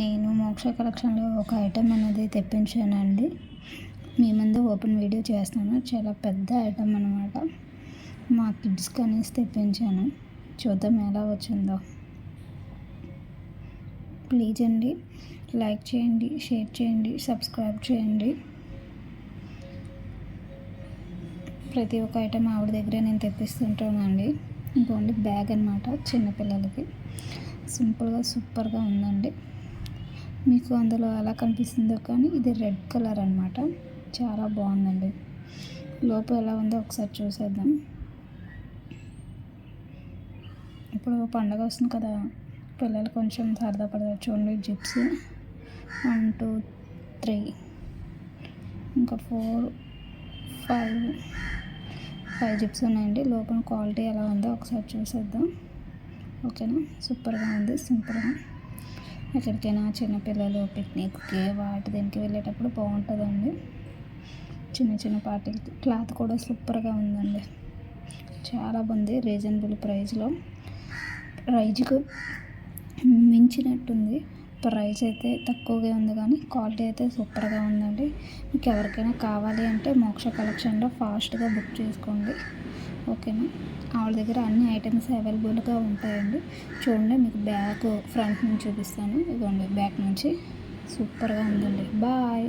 నేను మోక్ష కలెక్షన్లో ఒక ఐటెం అనేది తెప్పించానండి. మీ ముందు ఓపెన్ వీడియో చేస్తున్నాను. చాలా పెద్ద ఐటెం అనమాట. మా కిడ్స్కి అనేసి తెప్పించాను. చూద్దాం ఎలా వచ్చిందో. ప్లీజ్ అండి, లైక్ చేయండి, షేర్ చేయండి, సబ్స్క్రైబ్ చేయండి. ప్రతి ఒక్క ఐటెం ఆవిడ దగ్గరే నేను తెప్పిస్తుంటానండి. ఇంకోండి బ్యాగ్ అనమాట, చిన్నపిల్లలకి. సింపుల్గా సూపర్గా ఉందండి. మీకు అందులో ఎలా కనిపిస్తుందో కానీ ఇది రెడ్ కలర్ అనమాట. చాలా బాగుందండి. లోపల ఎలా ఉందో ఒకసారి చూసేద్దాం. ఇప్పుడు పండగ వస్తుంది కదా, పిల్లలు కొంచెం సరదా పడతారు. చూడండి, జిప్స్ 1 2 3 ఇంకా 4 5 జిప్స్ ఉన్నాయండి. లోపల క్వాలిటీ ఎలా ఉందో ఒకసారి చూసేద్దాం. ఓకేనా, సూపర్గా ఉంది. సింపుల్గా ఎక్కడికైనా చిన్నపిల్లలు పిక్నిక్కి దీనికి వెళ్ళేటప్పుడు బాగుంటుందండి. చిన్న చిన్న పార్టీలకి. క్లాత్ కూడా సూపర్గా ఉందండి. చాలా బాగుంది. రీజనబుల్ ప్రైస్లో. ప్రైజ్కు మించినట్టుంది. ప్రైస్ అయితే తక్కువగా ఉంది కానీ క్వాలిటీ అయితే సూపర్గా ఉందండి. మీకు ఎవరికైనా కావాలి అంటే మోక్ష కలెక్షన్లో ఫాస్ట్గా బుక్ చేసుకోండి. ఓకేనా, ఆవిడ దగ్గర అన్ని ఐటమ్స్ అవైలబుల్గా ఉంటాయండి. చూడండి, మీకు బ్యాగ్ ఫ్రంట్ నుంచి చూపిస్తాను. ఇదిగోండి, బ్యాక్ నుంచి సూపర్గా ఉందండి. బాయ్.